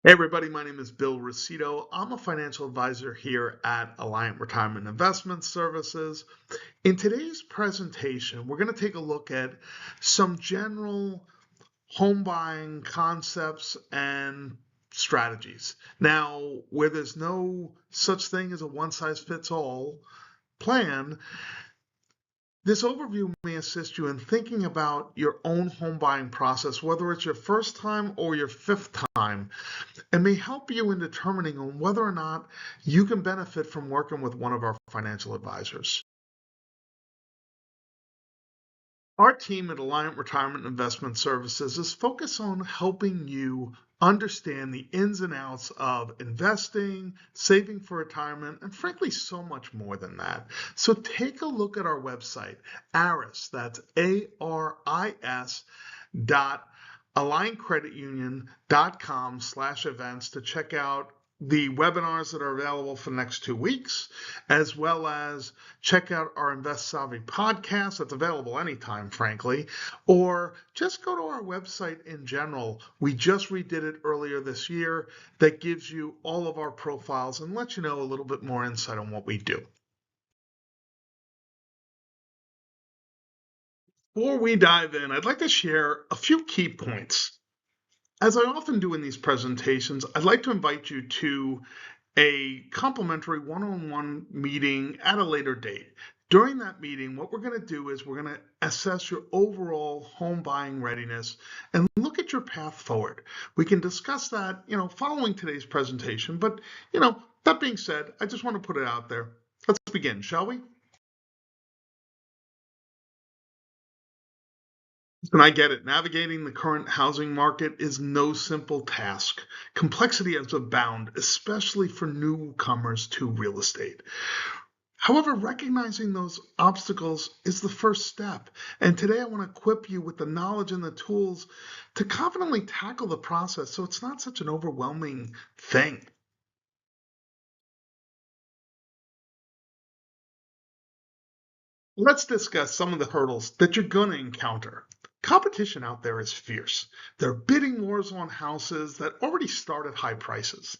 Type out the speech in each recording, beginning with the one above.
Hey everybody, my name is Bill Rossitto. I'm a financial advisor here at Alliant Retirement Investment Services. In today's presentation, we're going to take a look at some general home buying concepts and strategies. Now, where there's no such thing as a one-size-fits-all plan, this overview may assist you in thinking about your own home buying process, whether it's your first time or your fifth time, and may help you in determining on whether or not you can benefit from working with one of our financial advisors. Our team at Alliant Retirement Investment Services is focused on helping you understand the ins and outs of investing, saving for retirement, and frankly, so much more than that. So take a look at our website, ARIS, that's ARIS dot alliantcreditunion.com/events to check out the webinars that are available for the next 2 weeks, as well as check out our Invest Savvy podcast that's available anytime, frankly, or just go to our website in general. We just redid it earlier this year that gives you all of our profiles and lets you know a little bit more insight on what we do. Before we dive in, I'd like to share a few key points. As I often do in these presentations, I'd like to invite you to a complimentary one-on-one meeting at a later date. During that meeting, what we're going to do is we're going to assess your overall home buying readiness and look at your path forward. We can discuss that, following today's presentation. But, that being said, I just want to put it out there. Let's begin, shall we? And I get it. Navigating the current housing market is no simple task. Complexity has abound, especially for newcomers to real estate. However, recognizing those obstacles is the first step. And today I want to equip you with the knowledge and the tools to confidently tackle the process so it's not such an overwhelming thing. Let's discuss some of the hurdles that you're going to encounter. Competition out there is fierce. There are bidding wars on houses that already start at high prices.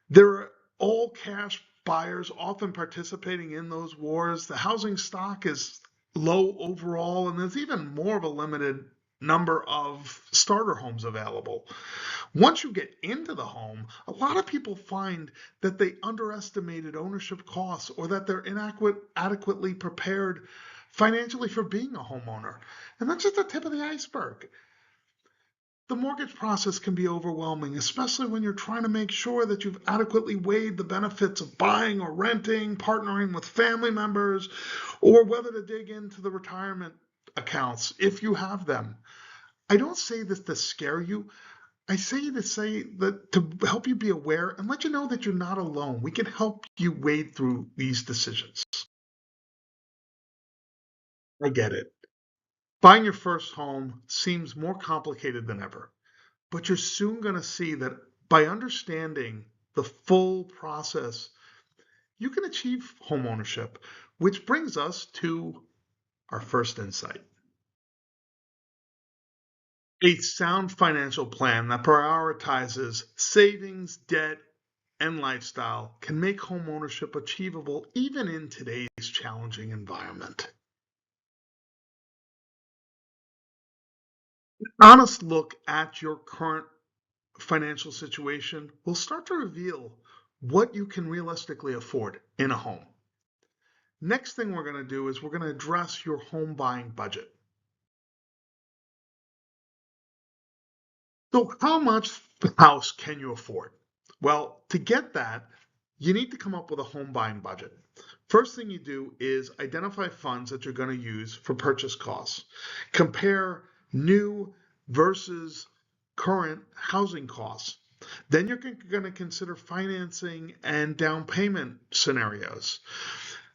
There are all cash buyers often participating in those wars. The housing stock is low overall, and there's even more of a limited number of starter homes available. Once you get into the home, a lot of people find that they underestimated ownership costs or that they're inadequately prepared financially for being a homeowner. And that's just the tip of the iceberg. The mortgage process can be overwhelming, especially when you're trying to make sure that you've adequately weighed the benefits of buying or renting, partnering with family members, or whether to dig into the retirement accounts if you have them. I don't say this to scare you. I say that to help you be aware and let you know that you're not alone. We can help you wade through these decisions. I get it. Buying your first home seems more complicated than ever, but you're soon going to see that by understanding the full process, you can achieve home ownership, which brings us to our first insight. A sound financial plan that prioritizes savings, debt, and lifestyle can make home ownership achievable even in today's challenging environment. An honest look at your current financial situation will start to reveal what you can realistically afford in a home. Next thing we're going to do is we're going to address your home buying budget. So how much house can you afford? Well, to get that, you need to come up with a home buying budget. First thing you do is identify funds that you're going to use for purchase costs. Compare new versus current housing costs. Then you're going to consider financing and down payment scenarios.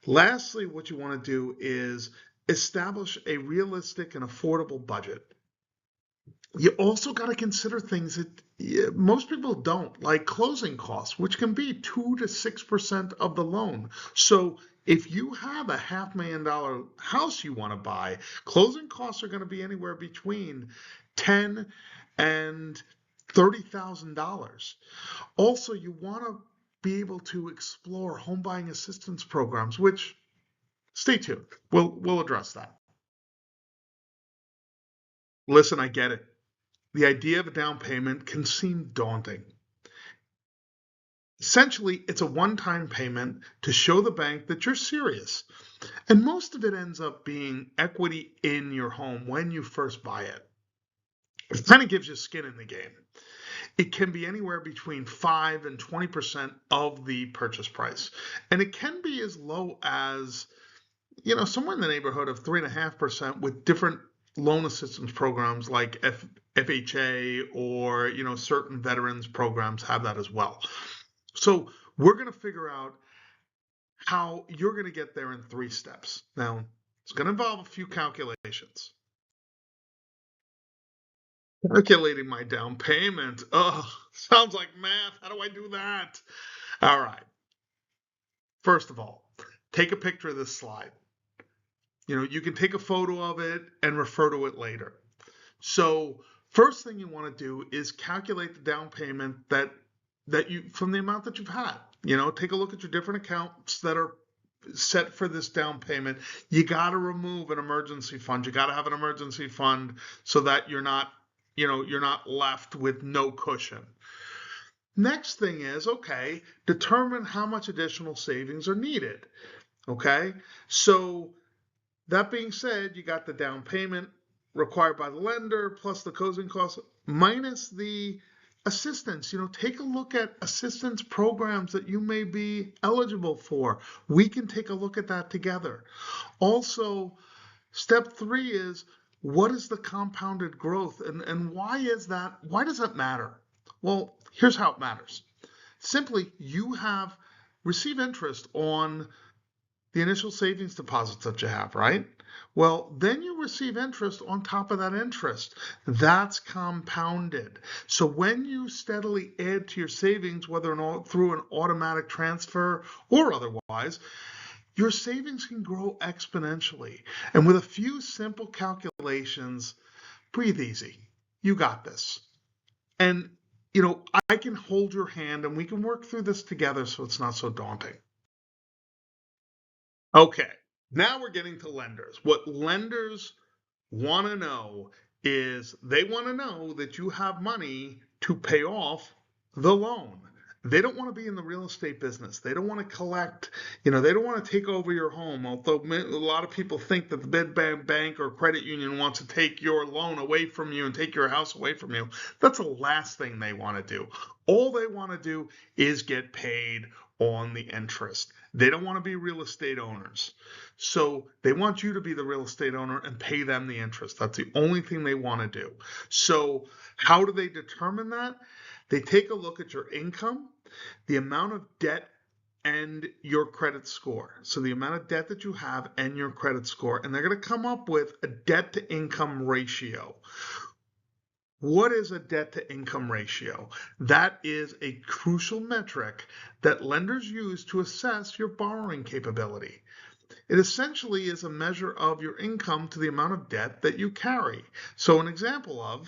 Lastly, what you want to do is establish a realistic and affordable budget. You also got to consider things that most people don't, like closing costs, which can be 2 to 6% of the loan. So if you have a $500,000 house you want to buy, closing costs are going to be anywhere between 10 and $30,000. Also, you want to be able to explore home buying assistance programs, which, stay tuned. We'll address that. Listen, I get it. The idea of a down payment can seem daunting. Essentially, it's a one-time payment to show the bank that you're serious. And most of it ends up being equity in your home when you first buy it. It kind of gives you skin in the game. It can be anywhere between 5 and 20% of the purchase price. And it can be as low as, somewhere in the neighborhood of 3.5% with different loan assistance programs like FHA or, certain veterans programs have that as well. So we're going to figure out how you're going to get there in 3 steps. Now, it's going to involve a few calculations. Calculating my down payment. Oh, sounds like math. How do I do that? All right. First of all, take a picture of this slide. You can take a photo of it and refer to it later. So first thing you want to do is calculate the down payment that you from the amount that you've had. Take a look at your different accounts that are set for this down payment. You got to remove an emergency fund. You got to have an emergency fund so that you're not left with no cushion. Next thing is, okay, determine how much additional savings are needed. Okay, so that being said, you got the down payment required by the lender plus the closing costs minus the assistance. Take a look at assistance programs that you may be eligible for. We can take a look at that together. Also, step 3 is, what is the compounded growth and why is that? Why does that matter? Well, here's how it matters. Simply, you receive interest on the initial savings deposits that you have, right? Well, then you receive interest on top of that interest. That's compounded. So when you steadily add to your savings, whether or not through an automatic transfer or otherwise, your savings can grow exponentially. And with a few simple calculations, breathe easy. You got this. And, I can hold your hand and we can work through this together so it's not so daunting. Okay, now we're getting to lenders. What lenders want to know is they want to know that you have money to pay off the loan. They don't want to be in the real estate business. They don't want to collect, they don't want to take over your home. Although a lot of people think that the big bank or credit union wants to take your loan away from you and take your house away from you. That's the last thing they want to do. All they want to do is get paid on the interest. They don't want to be real estate owners. So they want you to be the real estate owner and pay them the interest. That's the only thing they want to do. So how do they determine that? They take a look at your income, the amount of debt, and your credit score. So the amount of debt that you have and your credit score, and they're going to come up with a debt to income ratio. What is a debt to income ratio? That is a crucial metric that lenders use to assess your borrowing capability. It essentially is a measure of your income to the amount of debt that you carry. So an example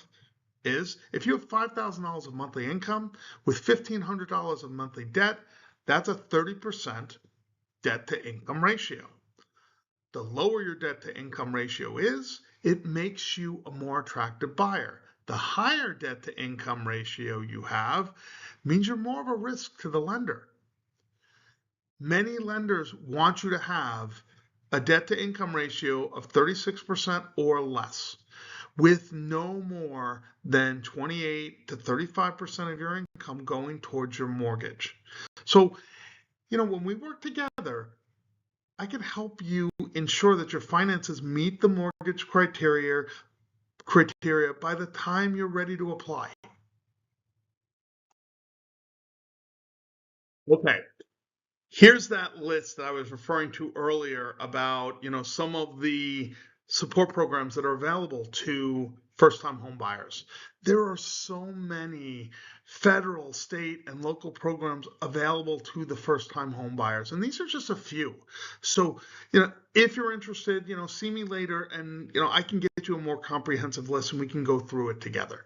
is if you have $5,000 of monthly income with $1,500 of monthly debt, that's a 30% debt to income ratio. The lower your debt to income ratio is, it makes you a more attractive buyer. The higher debt to income ratio you have means you're more of a risk to the lender. Many lenders want you to have a debt to income ratio of 36% or less, with no more than 28 to 35% of your income going towards your mortgage. So, when we work together, I can help you ensure that your finances meet the mortgage criteria by the time you're ready to apply. Okay. Here's that list that I was referring to earlier about, some of the support programs that are available to first-time home buyers. There are so many federal, state, and local programs available to the first-time home buyers, and these are just a few. So, if you're interested, see me later, and I can get you a more comprehensive list, and we can go through it together.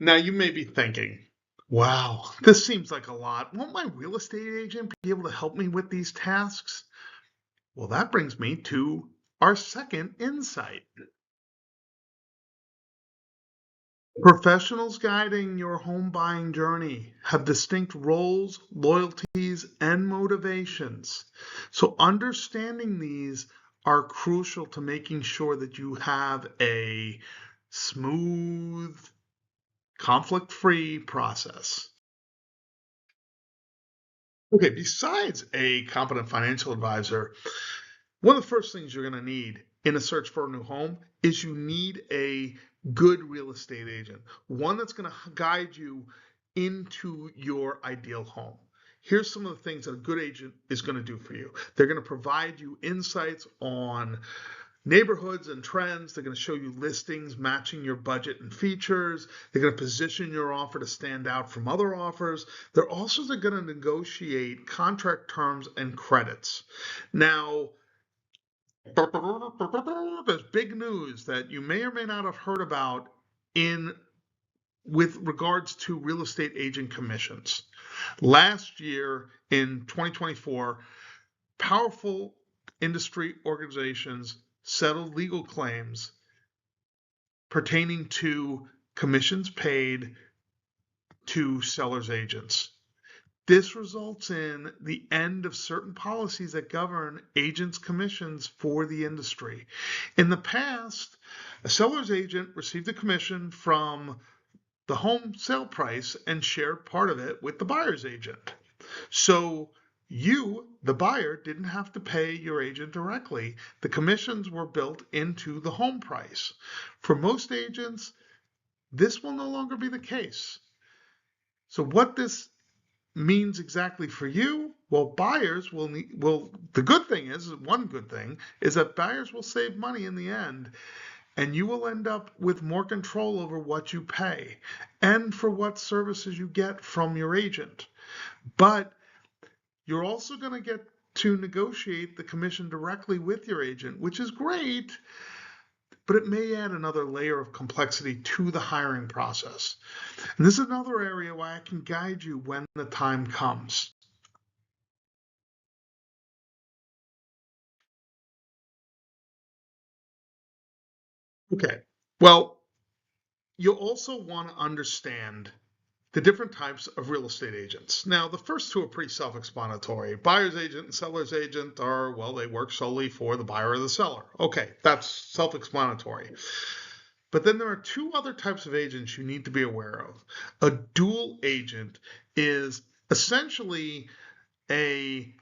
Now you may be thinking, wow, this seems like a lot. Won't my real estate agent be able to help me with these tasks? Well, that brings me to our second insight. Professionals guiding your home buying journey have distinct roles, loyalties, and motivations. So understanding these are crucial to making sure that you have a smooth, conflict-free process. Okay, besides a competent financial advisor, one of the first things you're going to need in a search for a new home is you need a good real estate agent, one that's going to guide you into your ideal home. Here's some of the things that a good agent is going to do for you. They're going to provide you insights on neighborhoods and trends. They're going to show you listings matching your budget and features. They're going to position your offer to stand out from other offers. They're also going to negotiate contract terms and credits. Now, there's big news that you may or may not have heard about in with regards to real estate agent commissions. Last year in 2024, powerful industry organizations settled legal claims pertaining to commissions paid to sellers' agents. This results in the end of certain policies that govern agents' commissions for the industry. In the past, a seller's agent received a commission from the home sale price and shared part of it with the buyer's agent. So you, the buyer, didn't have to pay your agent directly. The commissions were built into the home price. For most agents, this will no longer be the case. So what this means exactly for you? Well, buyers will need, the good thing is, one good thing is that buyers will save money in the end, and you will end up with more control over what you pay and for what services you get from your agent. But you're also going to get to negotiate the commission directly with your agent, which is great, but it may add another layer of complexity to the hiring process. And this is another area why I can guide you when the time comes. Okay, well, you'll also want to understand the different types of real estate agents. Now, the first two are pretty self-explanatory. Buyer's agent and seller's agent are, well, they work solely for the buyer or the seller. Okay, that's self-explanatory. But then there are two other types of agents you need to be aware of. A dual agent is essentially a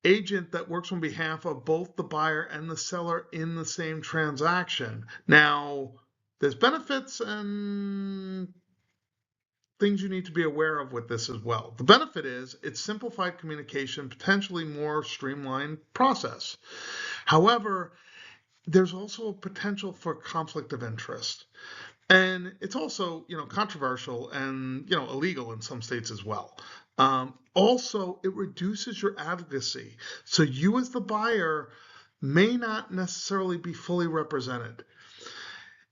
agent that works on behalf of both the buyer and the seller in the same transaction. Now, there's benefits and things you need to be aware of with this as well. The benefit is it's simplified communication, potentially more streamlined process. However, there's also a potential for conflict of interest. And it's also, controversial and, illegal in some states as well. Also, it reduces your advocacy. So you as the buyer may not necessarily be fully represented.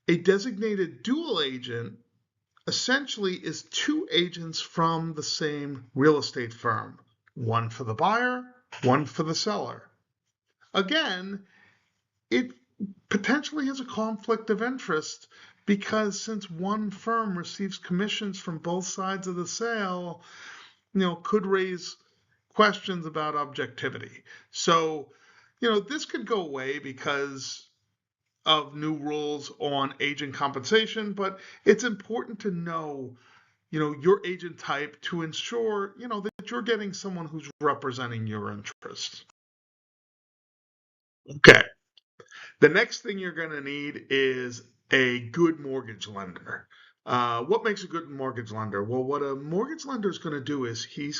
A designated dual agent essentially is two agents from the same real estate firm, one for the buyer, one for the seller. Again, it potentially has a conflict of interest because since one firm receives commissions from both sides of the sale, could raise questions about objectivity. So, this could go away because of new rules on agent compensation, but it's important to know, your agent type to ensure, that you're getting someone who's representing your interests. Okay. The next thing you're going to need is a good mortgage lender. What makes a good mortgage lender? Well, what a mortgage lender is going to do is he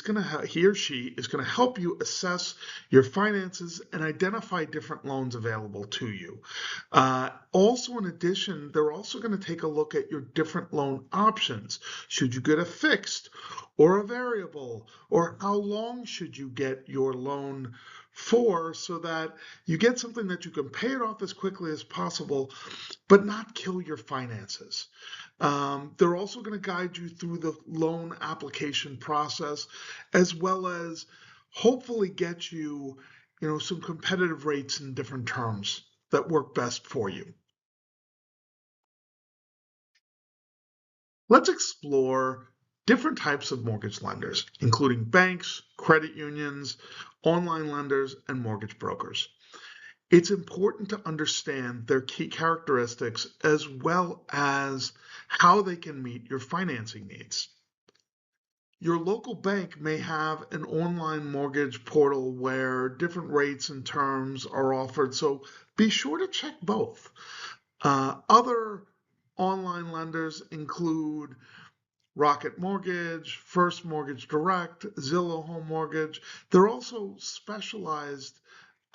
or she is going to help you assess your finances and identify different loans available to you. Also, in addition, they're also going to take a look at your different loan options. Should you get a fixed or a variable, or how long should you get your loan 4, so that you get something that you can pay it off as quickly as possible, but not kill your finances. They're also going to guide you through the loan application process, as well as hopefully get you, some competitive rates in different terms that work best for you. Let's explore different types of mortgage lenders, including banks, credit unions, online lenders, and mortgage brokers. It's important to understand their key characteristics as well as how they can meet your financing needs. Your local bank may have an online mortgage portal where different rates and terms are offered, so be sure to check both. Other online lenders include Rocket Mortgage, First Mortgage Direct, Zillow Home Mortgage. They're also specialized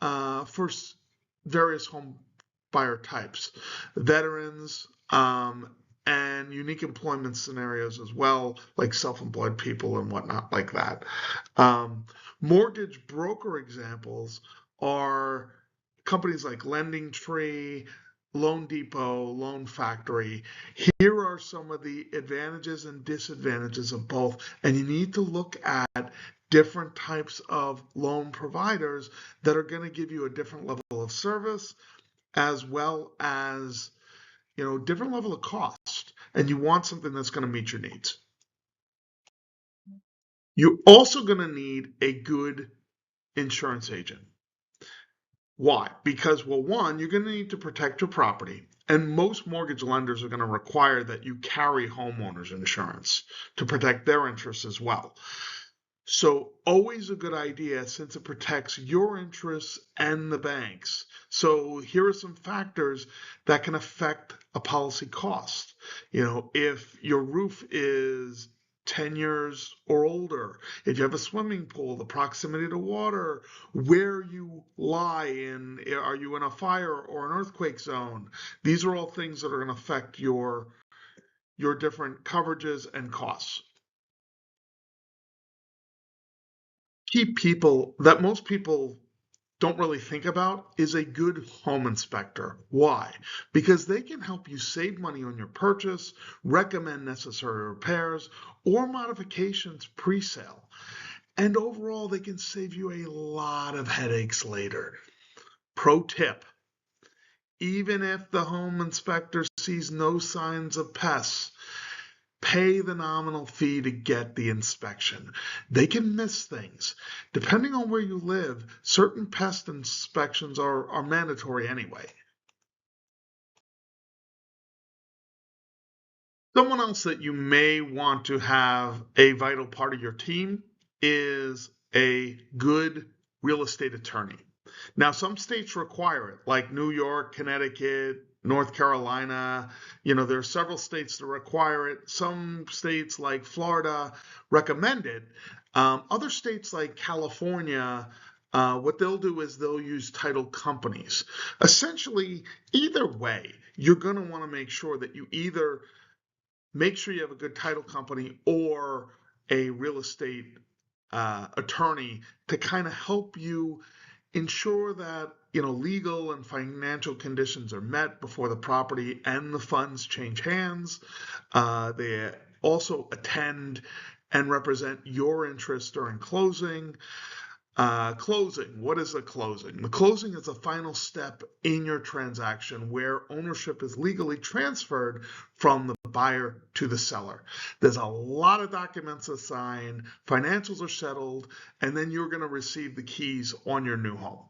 for various home buyer types, veterans, and unique employment scenarios as well, like self-employed people and whatnot like that. Mortgage broker examples are companies like Lending Tree, Loan Depot, Loan Factory. Here are some of the advantages and disadvantages of both, and you need to look at different types of loan providers that are going to give you a different level of service as well as different level of cost, and you want something that's going to meet your needs. You're also going to need a good insurance agent. Why? Because, well, one, you're going to need to protect your property, and most mortgage lenders are going to require that you carry homeowners insurance to protect their interests as well. So always a good idea since it protects your interests and the bank's. So here are some factors that can affect a policy cost. If your roof is 10 years or older, if you have a swimming pool, the proximity to water, where you lie in, are you in a fire or an earthquake zone? These are all things that are going to affect your different coverages and costs. Key people that most people don't really think about is a good home inspector. Why? Because they can help you save money on your purchase, recommend necessary repairs or modifications pre-sale. And overall, they can save you a lot of headaches later. Pro tip, even if the home inspector sees no signs of pests, pay the nominal fee to get the inspection. They can miss things. Depending on where you live, certain pest inspections are mandatory anyway. Someone else that you may want to have a vital part of your team is a good real estate attorney. Now, some states require it, like New York, Connecticut, North Carolina. There are several states that require it. Some states like Florida recommend it. Other states like California, what they'll do is they'll use title companies. Essentially, either way, you're going to want to make sure that you either make sure you have a good title company or a real estate attorney to kind of help you ensure that legal and financial conditions are met before the property and the funds change hands. They also attend and represent your interests during closing. Closing. What is a closing? The closing is the final step in your transaction where ownership is legally transferred from the buyer to the seller. There's a lot of documents to sign, financials are settled, and then you're going to receive the keys on your new home.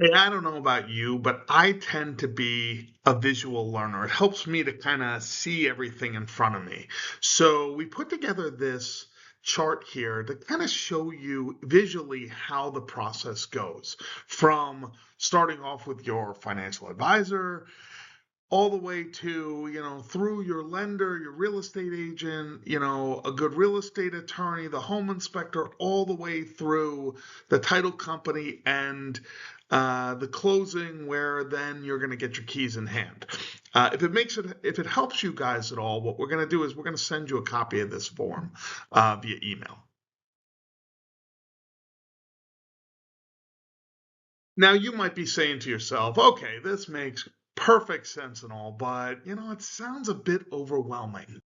Hey, I don't know about you, but I tend to be a visual learner. It helps me to kind of see everything in front of me. So we put together this chart here to kind of show you visually how the process goes from starting off with your financial advisor all the way to, through your lender, your real estate agent, a good real estate attorney, the home inspector, all the way through the title company and the closing where then you're going to get your keys in hand. If it helps you guys at all, what we're going to do is we're going to send you a copy of this form via email. Now, you might be saying to yourself, okay, this makes perfect sense and all, but it sounds a bit overwhelming.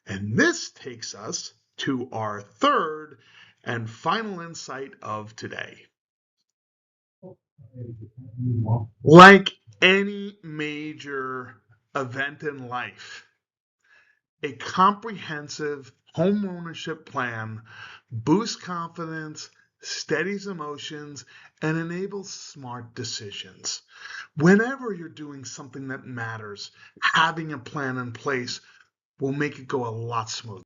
And this takes us to our third and final insight of today. Like any major event in life, a comprehensive home ownership plan boosts confidence, steadies emotions, and enables smart decisions. Whenever you're doing something that matters, having a plan in place will make it go a lot smoother.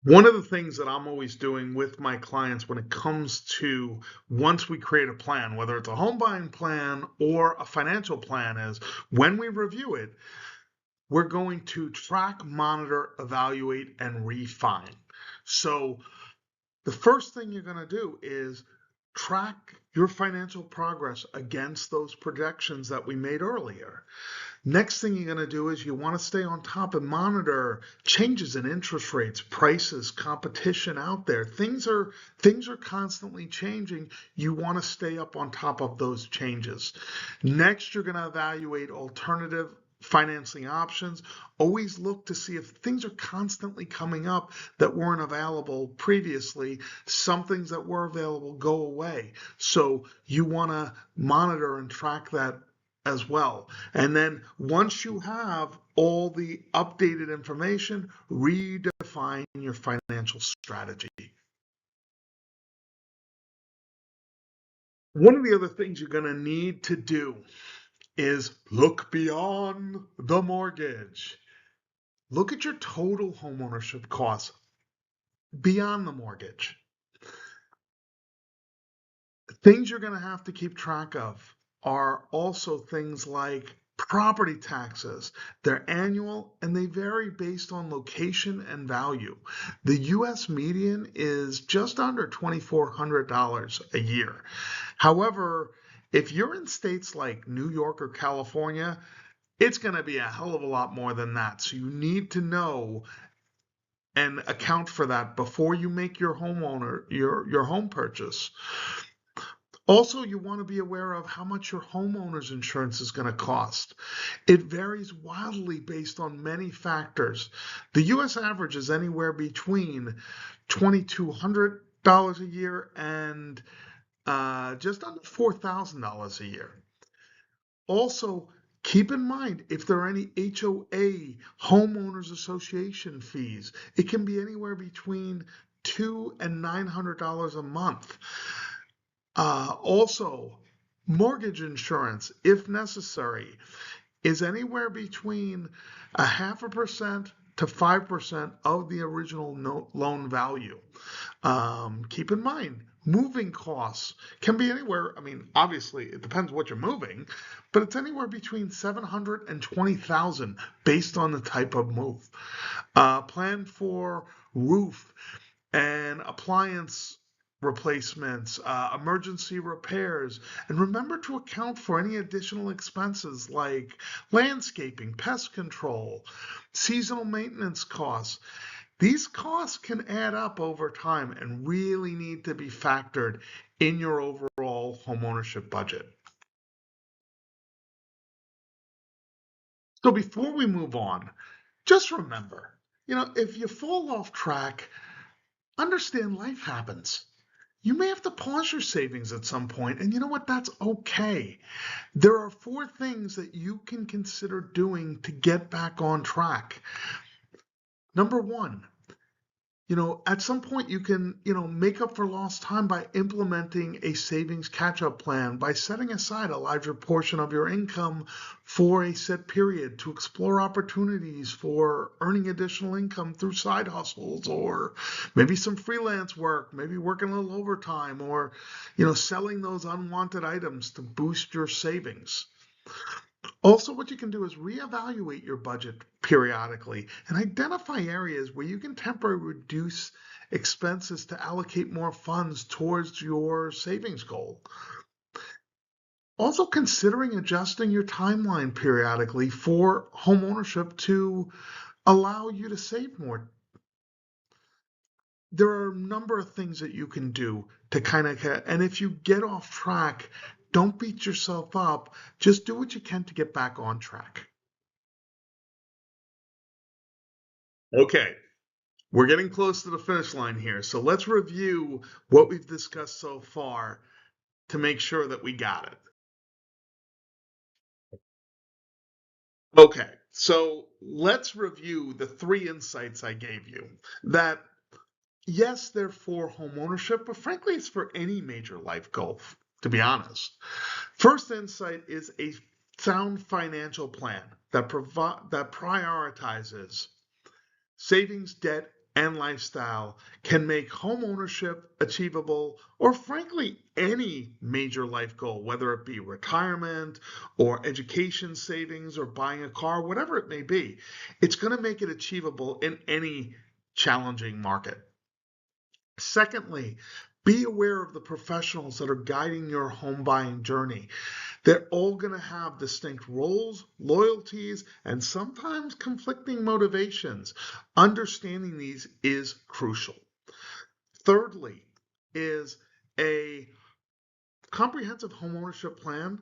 One of the things that I'm always doing with my clients when it comes to once we create a plan, whether it's a home buying plan or a financial plan, is when we review it, we're going to track, monitor, evaluate, and refine. So the first thing you're going to do is track your financial progress against those projections that we made earlier. Next thing you're going to do is you want to stay on top and monitor changes in interest rates, prices, competition out there. Things are constantly changing. You want to stay up on top of those changes. Next, you're going to evaluate alternative financing options. Always look to see if things are constantly coming up that weren't available previously. Some things that were available go away. So you want to monitor and track that as well. And then once you have all the updated information, redefine your financial strategy. One of the other things you're going to need to do is look beyond the mortgage. Look at your total homeownership costs beyond the mortgage. Things you're going to have to keep track of are also things like property taxes. They're annual and they vary based on location and value. The US median is just under $2,400 a year. However, if you're in states like New York or California, it's going to be a hell of a lot more than that. So you need to know and account for that before you make your your home purchase. Also, you want to be aware of how much your homeowner's insurance is going to cost. It varies wildly based on many factors. The US average is anywhere between $2,200 a year and just under $4,000 a year. Also, keep in mind if there are any HOA, homeowners association fees, it can be anywhere between $200 and $900 a month. Also, mortgage insurance, if necessary, is anywhere between 0.5% to 5% of the original loan value. Keep in mind, moving costs can be anywhere. I mean, obviously, it depends what you're moving, but it's anywhere between $700 and $20,000 based on the type of move. Plan for roof and appliance replacements, emergency repairs, and remember to account for any additional expenses like landscaping, pest control, seasonal maintenance costs. These costs can add up over time and really need to be factored in your overall homeownership budget. So before we move on, just remember, if you fall off track, understand life happens. You may have to pause your savings at some point, and you know what? That's okay. There are 4 things that you can consider doing to get back on track. Number 1, at some point you can, make up for lost time by implementing a savings catch-up plan, by setting aside a larger portion of your income for a set period to explore opportunities for earning additional income through side hustles or maybe some freelance work, maybe working a little overtime or, selling those unwanted items to boost your savings. Also, what you can do is reevaluate your budget periodically and identify areas where you can temporarily reduce expenses to allocate more funds towards your savings goal. Also, considering adjusting your timeline periodically for home ownership to allow you to save more. there are a number of things that you can do to kind of, and if you get off track, don't beat yourself up. Just do what you can to get back on track. Okay, we're getting close to the finish line here. So let's review what we've discussed so far to make sure that we got it. Okay, so let's review the 3 insights I gave you. That yes, they're for home ownership, but frankly, it's for any major life goal, to be honest. First insight is a sound financial plan that prioritizes savings, debt, and lifestyle, can make home ownership achievable, or frankly, any major life goal, whether it be retirement or education savings or buying a car, whatever it may be. It's going to make it achievable in any challenging market. Secondly, be aware of the professionals that are guiding your home buying journey. They're all going to have distinct roles, loyalties, and sometimes conflicting motivations. Understanding these is crucial. Thirdly, is a comprehensive homeownership plan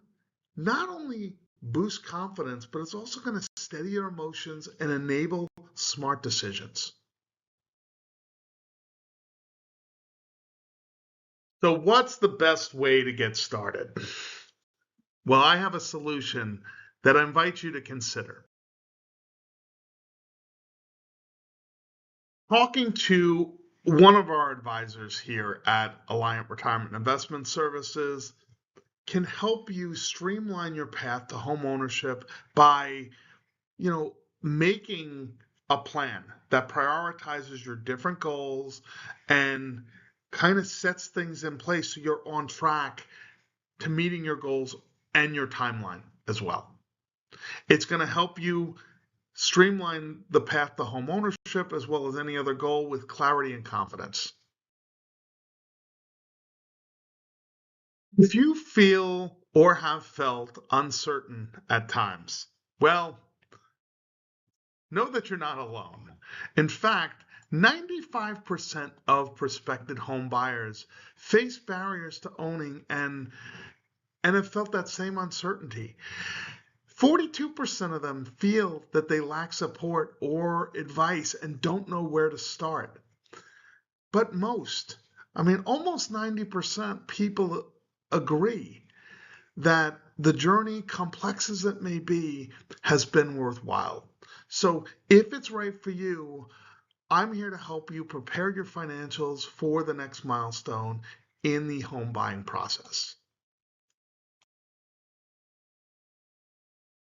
not only boosts confidence, but it's also going to steady your emotions and enable smart decisions. So what's the best way to get started? Well, I have a solution that I invite you to consider. Talking to one of our advisors here at Alliant Retirement Investment Services can help you streamline your path to home ownership by, making a plan that prioritizes your different goals and kind of sets things in place so you're on track to meeting your goals and your timeline as well. It's going to help you streamline the path to home ownership as well as any other goal with clarity and confidence. If you feel or have felt uncertain at times, well, know that you're not alone. In fact, 95% of prospective home buyers face barriers to owning and have felt that same uncertainty. 42% of them feel that they lack support or advice and don't know where to start. But almost 90% people agree that the journey, complex as it may be, has been worthwhile. So if it's right for you, I'm here to help you prepare your financials for the next milestone in the home buying process.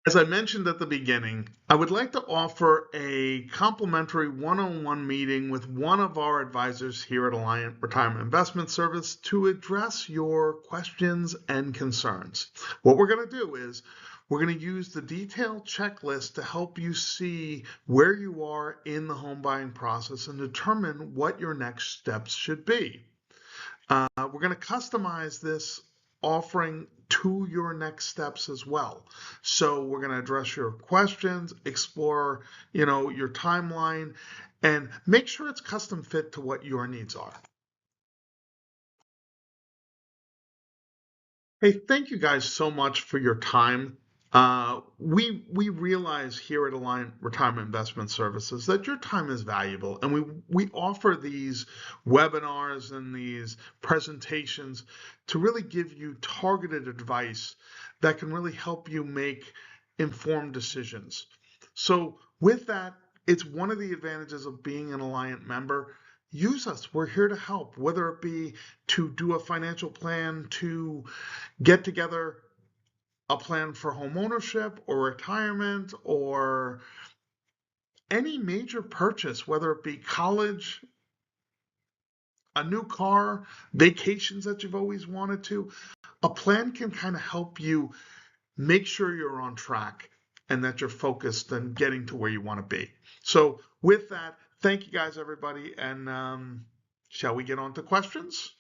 As I mentioned at the beginning, I would like to offer a complimentary one-on-one meeting with one of our advisors here at Alliant Retirement Investment Service to address your questions and concerns. What we're going to do is we're going to use the detailed checklist to help you see where you are in the home buying process and determine what your next steps should be. We're going to customize this offering to your next steps as well. So we're going to address your questions, explore, your timeline, and make sure it's custom fit to what your needs are. Hey, thank you guys so much for your time. We realize here at Alliant Retirement Investment Services that your time is valuable, and we offer these webinars and these presentations to really give you targeted advice that can really help you make informed decisions. So with that, it's one of the advantages of being an Alliant member. Use us. We're here to help, whether it be to do a financial plan, to get together a plan for home ownership or retirement or any major purchase, whether it be college, a new car, vacations that you've always wanted to. A plan can kind of help you make sure you're on track and that you're focused and getting to where you want to be. So with that, thank you guys, everybody. And shall we get on to questions?